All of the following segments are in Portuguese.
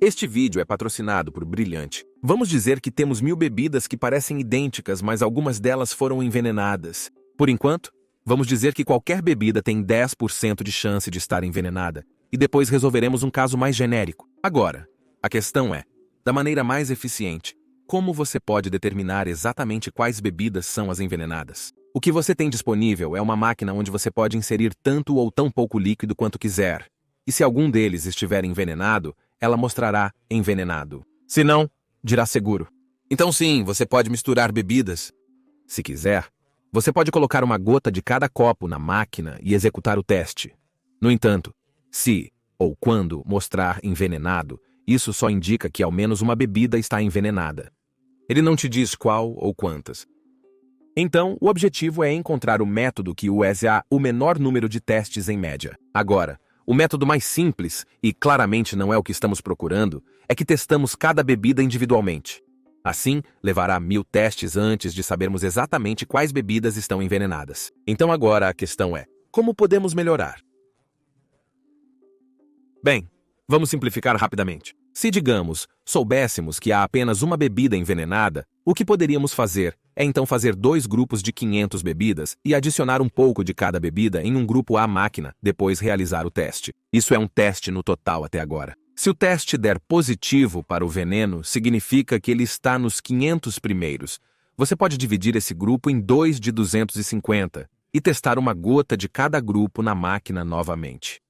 Este vídeo é patrocinado por Brilhante. Vamos dizer que temos 1000 bebidas que parecem idênticas, mas algumas delas foram envenenadas. Por enquanto, vamos dizer que qualquer bebida tem 10% de chance de estar envenenada, e depois resolveremos um caso mais genérico. Agora, a questão é, da maneira mais eficiente, como você pode determinar exatamente quais bebidas são as envenenadas? O que você tem disponível é uma máquina onde você pode inserir tanto ou tão pouco líquido quanto quiser. E se algum deles estiver envenenado, ela mostrará envenenado. Se não, dirá seguro. Então sim, você pode misturar bebidas. Se quiser, você pode colocar uma gota de cada copo na máquina e executar o teste. No entanto, se ou quando mostrar envenenado, isso só indica que ao menos uma bebida está envenenada. Ele não te diz qual ou quantas. Então, o objetivo é encontrar o método que usa o menor número de testes em média. Agora, o método mais simples, e claramente não é o que estamos procurando, é que testamos cada bebida individualmente. Assim, levará 1000 testes antes de sabermos exatamente quais bebidas estão envenenadas. Então agora a questão é, como podemos melhorar? Bem, vamos simplificar rapidamente. Se, digamos, soubéssemos que há apenas uma bebida envenenada, o que poderíamos fazer é então fazer 2 grupos de 500 bebidas e adicionar um pouco de cada bebida em um grupo à máquina, depois realizar o teste. Isso é um teste no total até agora. Se o teste der positivo para o veneno, significa que ele está nos 500 primeiros. Você pode dividir esse grupo em 2 de 250 e testar uma gota de cada grupo na máquina novamente.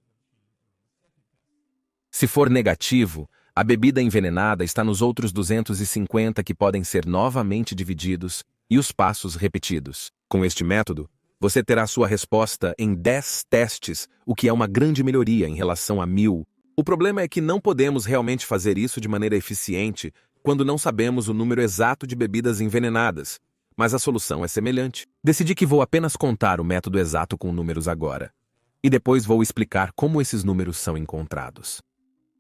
Se for negativo, a bebida envenenada está nos outros 250 que podem ser novamente divididos e os passos repetidos. Com este método, você terá sua resposta em 10 testes, o que é uma grande melhoria em relação a 1000. O problema é que não podemos realmente fazer isso de maneira eficiente quando não sabemos o número exato de bebidas envenenadas, mas a solução é semelhante. Decidi que vou apenas contar o método exato com números agora, e depois vou explicar como esses números são encontrados.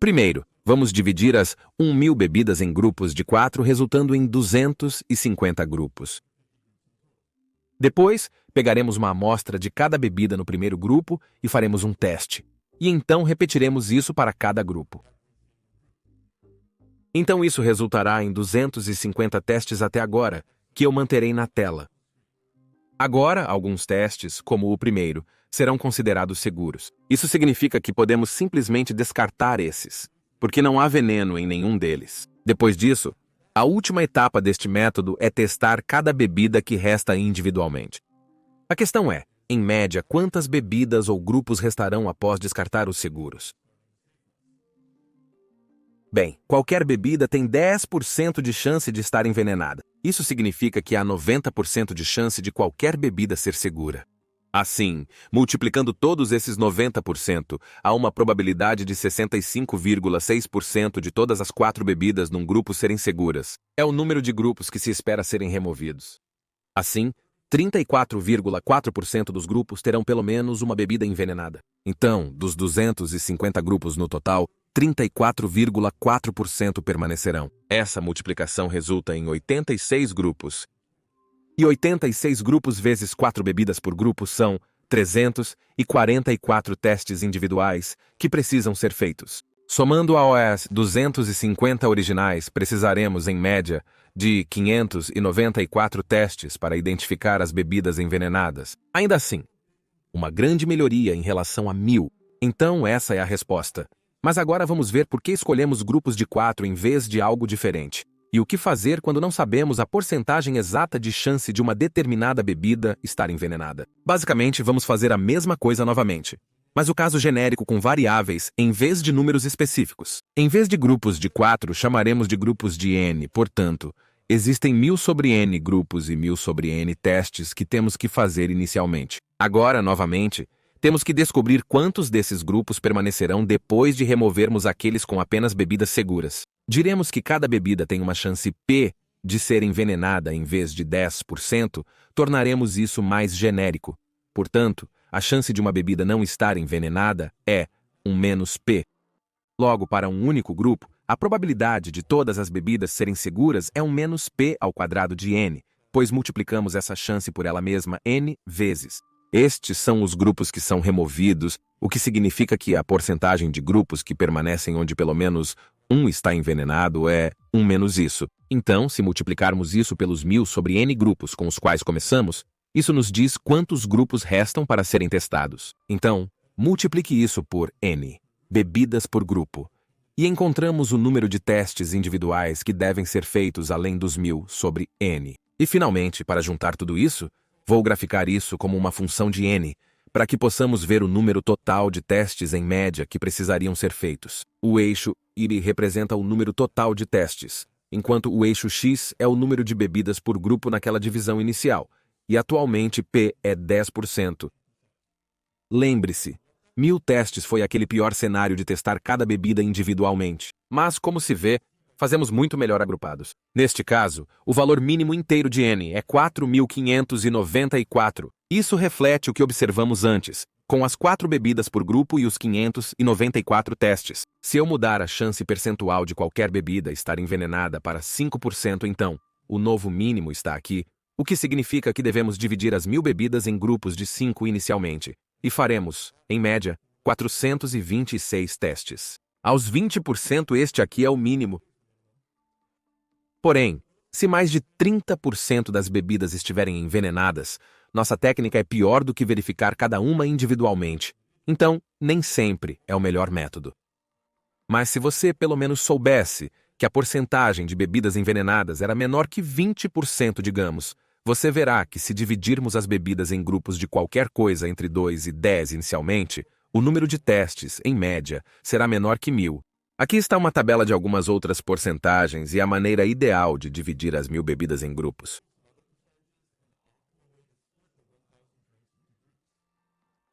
Primeiro, vamos dividir as 1000 bebidas em grupos de 4, resultando em 250 grupos. Depois, pegaremos uma amostra de cada bebida no primeiro grupo e faremos um teste. E então repetiremos isso para cada grupo. Então isso resultará em 250 testes até agora, que eu manterei na tela. Agora, alguns testes, como o primeiro, serão considerados seguros. Isso significa que podemos simplesmente descartar esses, porque não há veneno em nenhum deles. Depois disso, a última etapa deste método é testar cada bebida que resta individualmente. A questão é, em média, quantas bebidas ou grupos restarão após descartar os seguros? Bem, qualquer bebida tem 10% de chance de estar envenenada. Isso significa que há 90% de chance de qualquer bebida ser segura. Assim, multiplicando todos esses 90%, há uma probabilidade de 65,6% de todas as 4 bebidas num grupo serem seguras. É o número de grupos que se espera serem removidos. Assim, 34,4% dos grupos terão pelo menos uma bebida envenenada. Então, dos 250 grupos no total, 34,4% permanecerão. Essa multiplicação resulta em 86 grupos. E 86 grupos vezes 4 bebidas por grupo são 344 testes individuais que precisam ser feitos. Somando aos 250 originais, precisaremos, em média, de 594 testes para identificar as bebidas envenenadas. Ainda assim, uma grande melhoria em relação a 1000. Então essa é a resposta. Mas agora vamos ver por que escolhemos grupos de 4 em vez de algo diferente. E o que fazer quando não sabemos a porcentagem exata de chance de uma determinada bebida estar envenenada. Basicamente, vamos fazer a mesma coisa novamente, mas o caso genérico com variáveis em vez de números específicos. Em vez de grupos de 4, chamaremos de grupos de n, portanto, existem 1000 sobre n grupos e 1000 sobre n testes que temos que fazer inicialmente. Agora, novamente, temos que descobrir quantos desses grupos permanecerão depois de removermos aqueles com apenas bebidas seguras. Diremos que cada bebida tem uma chance P de ser envenenada em vez de 10%, tornaremos isso mais genérico. Portanto, a chance de uma bebida não estar envenenada é 1 menos P. Logo, para um único grupo, a probabilidade de todas as bebidas serem seguras é 1 menos P ao quadrado de n, pois multiplicamos essa chance por ela mesma n vezes. Estes são os grupos que são removidos, o que significa que a porcentagem de grupos que permanecem onde pelo menos 1 está envenenado é 1 menos isso. Então, se multiplicarmos isso pelos 1000 sobre N grupos com os quais começamos, isso nos diz quantos grupos restam para serem testados. Então, multiplique isso por N, bebidas por grupo, e encontramos o número de testes individuais que devem ser feitos além dos 1000 sobre N. E, finalmente, para juntar tudo isso, vou graficar isso como uma função de N, para que possamos ver o número total de testes em média que precisariam ser feitos. O eixo Y representa o número total de testes, enquanto o eixo X é o número de bebidas por grupo naquela divisão inicial, e atualmente P é 10%. Lembre-se, 1000 testes foi aquele pior cenário de testar cada bebida individualmente. Mas, como se vê, fazemos muito melhor agrupados. Neste caso, o valor mínimo inteiro de N é 4.594. Isso reflete o que observamos antes, com as 4 bebidas por grupo e os 594 testes. Se eu mudar a chance percentual de qualquer bebida estar envenenada para 5%, então, o novo mínimo está aqui, o que significa que devemos dividir as 1000 bebidas em grupos de 5 inicialmente, e faremos, em média, 426 testes. Aos 20% este aqui é o mínimo. Porém, se mais de 30% das bebidas estiverem envenenadas, nossa técnica é pior do que verificar cada uma individualmente. Então, nem sempre é o melhor método. Mas se você pelo menos soubesse que a porcentagem de bebidas envenenadas era menor que 20%, digamos, você verá que se dividirmos as bebidas em grupos de qualquer coisa entre 2 e 10 inicialmente, o número de testes, em média, será menor que 1000. Aqui está uma tabela de algumas outras porcentagens e a maneira ideal de dividir as 1000 bebidas em grupos.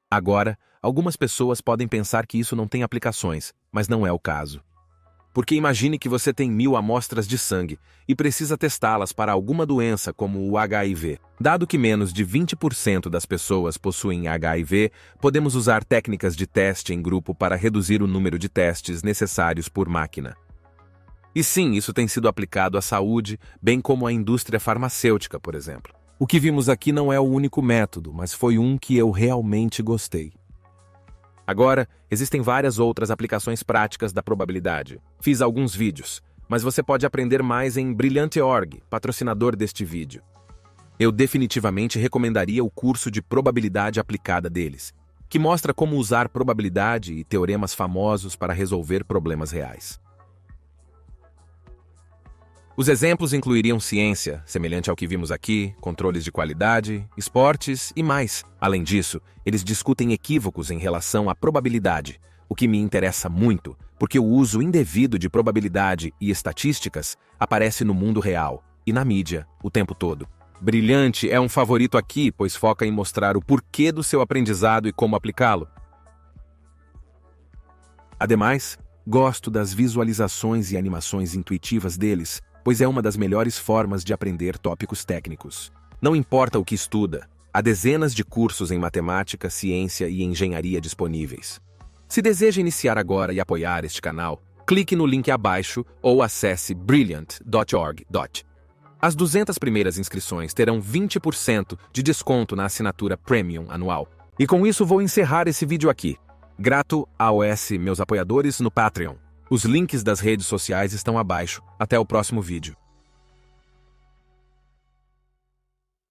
Agora, algumas pessoas podem pensar que isso não tem aplicações, mas não é o caso. Porque imagine que você tem 1000 amostras de sangue e precisa testá-las para alguma doença como o HIV. Dado que menos de 20% das pessoas possuem HIV, podemos usar técnicas de teste em grupo para reduzir o número de testes necessários por máquina. E sim, isso tem sido aplicado à saúde, bem como à indústria farmacêutica, por exemplo. O que vimos aqui não é o único método, mas foi um que eu realmente gostei. Agora, existem várias outras aplicações práticas da probabilidade. Fiz alguns vídeos, mas você pode aprender mais em Brilhante.org, patrocinador deste vídeo. Eu definitivamente recomendaria o curso de probabilidade aplicada deles, que mostra como usar probabilidade e teoremas famosos para resolver problemas reais. Os exemplos incluiriam ciência, semelhante ao que vimos aqui, controles de qualidade, esportes e mais. Além disso, eles discutem equívocos em relação à probabilidade, o que me interessa muito, porque o uso indevido de probabilidade e estatísticas aparece no mundo real e na mídia o tempo todo. Brilhante é um favorito aqui, pois foca em mostrar o porquê do seu aprendizado e como aplicá-lo. Ademais, gosto das visualizações e animações intuitivas deles, pois é uma das melhores formas de aprender tópicos técnicos. Não importa o que estuda, há dezenas de cursos em matemática, ciência e engenharia disponíveis. Se deseja iniciar agora e apoiar este canal, clique no link abaixo ou acesse brilliant.org. As 200 primeiras inscrições terão 20% de desconto na assinatura Premium anual. E com isso vou encerrar esse vídeo aqui. Grato aos meus apoiadores no Patreon. Os links das redes sociais estão abaixo. Até o próximo vídeo.